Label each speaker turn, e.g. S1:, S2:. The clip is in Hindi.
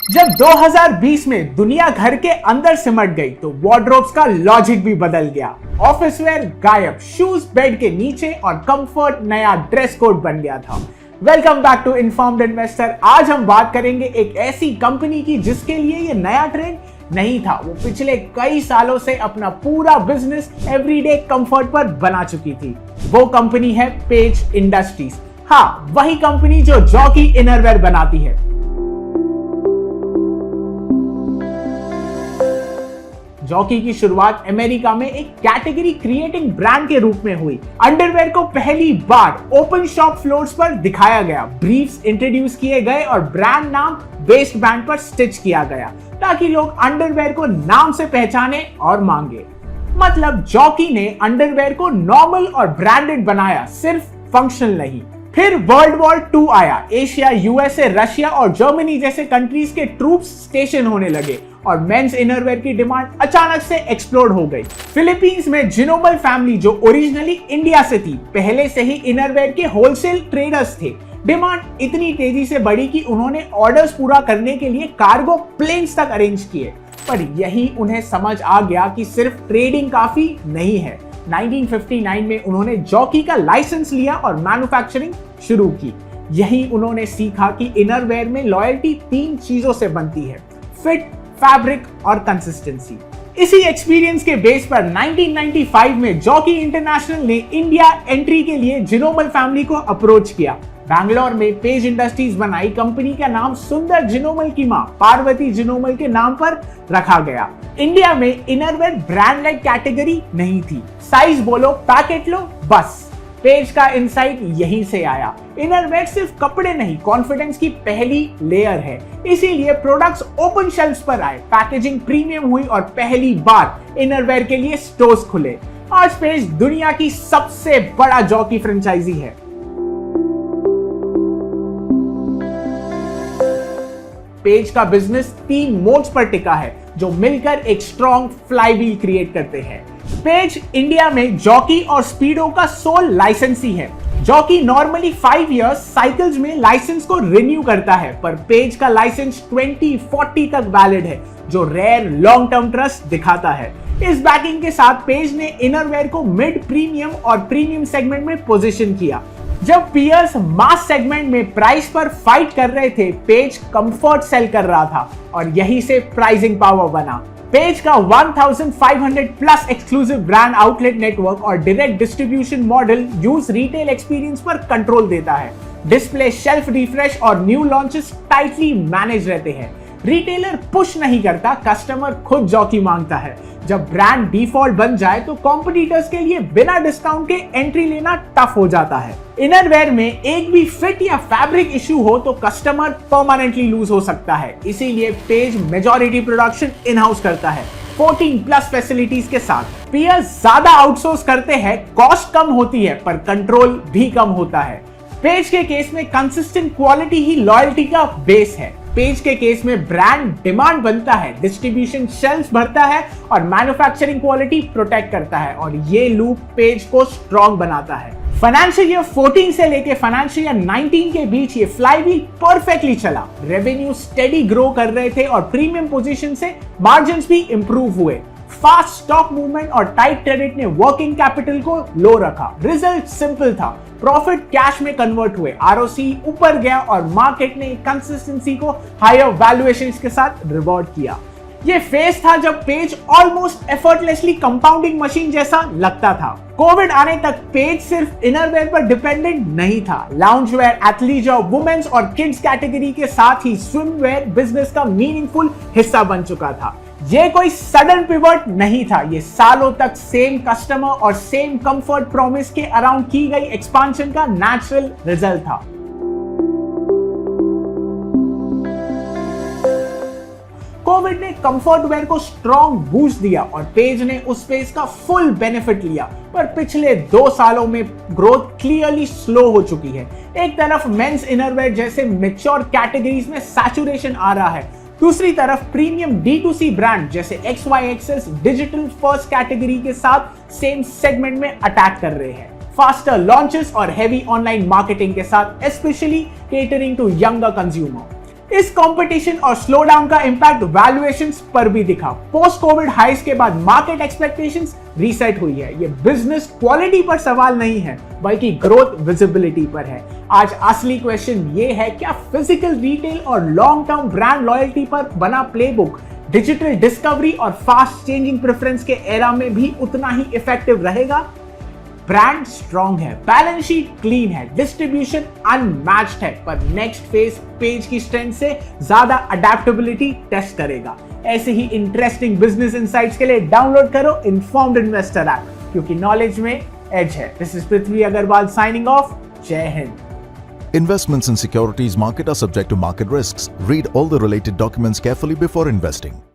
S1: जब 2020 में दुनिया घर के अंदर सिमट गई तो वार्डरोब्स का लॉजिक भी बदल गया। ऑफिस वेयर गायब, शूज बेड के नीचे और कंफर्ट नया ड्रेस कोड बन गया था। Welcome back to informed investor. आज हम बात करेंगे एक ऐसी कंपनी की जिसके लिए ये नया ट्रेंड नहीं था। वो पिछले कई सालों से अपना पूरा बिजनेस एवरीडे कंफर्ट पर बना चुकी थी। वो कंपनी है पेज इंडस्ट्रीज। हाँ, वही कंपनी जो जॉकी इनरवेयर बनाती है। जॉकी की शुरुआत अमेरिका में एक कैटेगरी क्रिएटिंग ब्रांड के रूप में हुई। अंडरवेयर को पहली बार ओपन शॉप फ्लोर्स पर दिखाया गया, ब्रीफ्स इंट्रोड्यूस किए गए और ब्रांड नाम वेस्ट बैंड पर स्टिच किया गया ताकि लोग अंडरवेयर को नाम से पहचाने और मांगे। मतलब जॉकी ने अंडरवेयर को नॉर्मल और ब्रांडेड बनाया, सिर्फ फंक्शनल नहीं। फिर वर्ल्ड वॉर 2 आया। एशिया, यूएसए, रशिया और जर्मनी जैसे कंट्रीज के ट्रूप्स स्टेशन होने लगे और मेंस इनरवेयर की डिमांड अचानक से एक्सप्लोड हो गई। फिलीपींस में जिनोबल फैमिली, जो ओरिजिनली इंडिया से थी, पहले से ही इनरवेयर के होलसेल ट्रेडर्स थे। डिमांड इतनी तेजी से बढ़ी कि उन्होंने ऑर्डर्स पूरा करने के लिए कार्गो प्लेन्स तक अरेंज किए। पर यही उन्हें समझ आ गया कि सिर्फ ट्रेडिंग काफी नहीं है। 1959 में उन्होंने जॉकी का लाइसेंस लिया और मैन्युफैक्चरिंग शुरू की। यही उन्होंने सीखा कि इनरवेयर में लॉयल्टी 3 चीजों से बनती है: फिट, फैब्रिक और कंसिस्टेंसी। इसी एक्सपीरियंस के बेस पर 1995 में जॉकी इंटरनेशनल ने इंडिया एंट्री के लिए जिनोबल फैमिली को अप्रोच किया। बैंगलोर में पेज इंडस्ट्रीज बनाई। कंपनी का नाम सुंदर जिनोमल की मां पार्वती जिनोमल के नाम पर रखा गया। इंडिया में इनरवेयर ब्रांड लाइक कैटेगरी नहीं थी। साइज बोलो, पैकेट लो, बस। पेज का इनसाइट यहीं से आया। इनरवेयर सिर्फ कपड़े नहीं, कॉन्फिडेंस की पहली लेयर है। इसीलिए प्रोडक्ट्स ओपन शेल्फ्स पर आए, पैकेजिंग प्रीमियम हुई और पहली बार इनरवेयर के लिए स्टोर्स खुले। आज पेज दुनिया की सबसे बड़ा जॉकी फ्रेंचाइजी है। पेज का बिजनेस 3 मोड्स पर टिका है जो मिलकर एक स्ट्रॉन्ग फ्लाईव्हील क्रिएट करते हैं। पेज इंडिया में जॉकी और स्पीडो का सोल लाइसेंसी है। जॉकी नॉर्मली 5 इयर्स साइकिल्स में लाइसेंस को रिन्यू करता है, पर पेज का लाइसेंस 2040 तक वैलिड है, जो रेयर लॉन्ग टर्म ट्रस्ट दिखाता है। इस बैकिंग के साथ पेज ने इनरवेयर को मिड प्रीमियम और प्रीमियम सेगमेंट में पोजीशन किया। जब पीयर्स मास सेगमेंट में प्राइस पर फाइट कर रहे थे, पेज कंफर्ट सेल कर रहा था और यहीं से प्राइसिंग पावर बना। पेज का 1500 plus exclusive brand outlet network और direct distribution model use retail experience पर कंट्रोल देता है। डिस्प्ले, शेल्फ रिफ्रेश और न्यू लॉन्चेस टाइटली मैनेज रहते हैं। रिटेलर पुश नहीं करता, कस्टमर खुद जॉकी मांगता है। जब ब्रांड डिफॉल्ट बन जाए तो कॉम्पिटिटर्स के लिए बिना डिस्काउंट के एंट्री लेना टफ हो जाता है। इनरवेयर में एक भी फिट या फैब्रिक इश्यू हो तो कस्टमर परमानेंटली लूज हो सकता है। इसीलिए page majority production in house करता है, 14 प्लस फैसिलिटीज के साथ। पीयर्स ज्यादा आउटसोर्स करते हैं, कॉस्ट कम होती है पर कंट्रोल भी कम होता है। पेज के केस में कंसिस्टेंट क्वालिटी ही लॉयल्टी का बेस है। पेज के केस में ब्रांड डिमांड बनता है, डिस्ट्रीब्यूशन शेल्फ भरता है और मैन्युफैक्चरिंग क्वालिटी प्रोटेक्ट करता है, और ये लूप पेज को स्ट्रॉन्ग बनाता है। फाइनेंशियल ईयर 14 से लेके फाइनेंशियल ईयर 19 के बीच ये फ्लाईव्हील परफेक्टली चला। रेवेन्यू स्टेडी ग्रो कर रहे थे और प्रीमियम पोजीशन से मार्जिन्स भी इंप्रूव हुए। फास्ट स्टॉक मूवमेंट और टाइट क्रेडिट ने वर्किंग कैपिटल को लो रखा। रिजल्ट सिंपल था, प्रॉफिट कैश में कन्वर्ट हुए, आरओसी ऊपर गया और मार्केट ने कंसिस्टेंसी को हायर वैल्यूएशंस के साथ रिवॉर्ड किया। ये फेज था जब page almost effortlessly compounding machine जैसा लगता था। कोविड आने तक पेज सिर्फ इनरवेयर पर डिपेंडेंट नहीं था। लाउंजवेयर, एथलीजर, वुमेन्स और किड्स कैटेगरी के साथ ही स्विमवेयर बिजनेस का मीनिंगफुल हिस्सा बन चुका था। ये कोई सडन पिवट नहीं था, ये सालों तक सेम कस्टमर और सेम कंफर्ट प्रॉमिस के अराउंड की गई एक्सपांशन का नेचुरल रिजल्ट था। कोविड ने कंफर्ट वेयर को स्ट्रॉन्ग बूस्ट दिया और पेज ने उस फेज का फुल बेनिफिट लिया, पर पिछले 2 सालों में ग्रोथ क्लियरली स्लो हो चुकी है। एक तरफ मेंस इनरवेयर जैसे मैच्योर कैटेगरीज में सैचुरेशन आ रहा है, दूसरी तरफ प्रीमियम D2C ब्रांड जैसे XYXS डिजिटल फर्स्ट कैटेगरी के साथ सेम सेगमेंट में अटैक कर रहे हैं। फास्टर लॉन्चेस और हेवी ऑनलाइन मार्केटिंग के साथ, specially catering to younger consumer. इस कंपटीशन और स्लो डाउन का इंपैक्ट वैल्यूएशंस पर भी दिखा। पोस्ट कोविड हाइस के बाद मार्केट एक्सपेक्टेशंस रीसेट हुई है। ये बिजनेस क्वालिटी पर सवाल नहीं है, बल्कि ग्रोथ विजिबिलिटी पर है। आज असली क्वेश्चन ये है, क्या फिजिकल रिटेल और लॉन्ग टर्म ब्रांड लॉयल्टी पर बना प्लेबुक डिजिटल डिस्कवरी और फास्ट चेंजिंग प्रेफरेंस के एरा में भी उतना ही इफेक्टिव रहेगा? ब्रांड स्ट्रॉन्ग है, बैलेंस शीट क्लीन है, डिस्ट्रीब्यूशन अनमैच्ड है, पर नेक्स्ट फेज पेज की स्ट्रेंथ से ज्यादा अडेप्टेबिलिटी टेस्ट करेगा। ऐसे ही इंटरेस्टिंग बिजनेस इनसाइट्स के लिए डाउनलोड करो इन्फॉर्म्ड इन्वेस्टर ऐप, क्योंकि नॉलेज में एज है। This is Prithvi Agarwal signing off. Jai Hind.
S2: Investments in securities market are subject to market risks. Read all the related documents carefully before investing.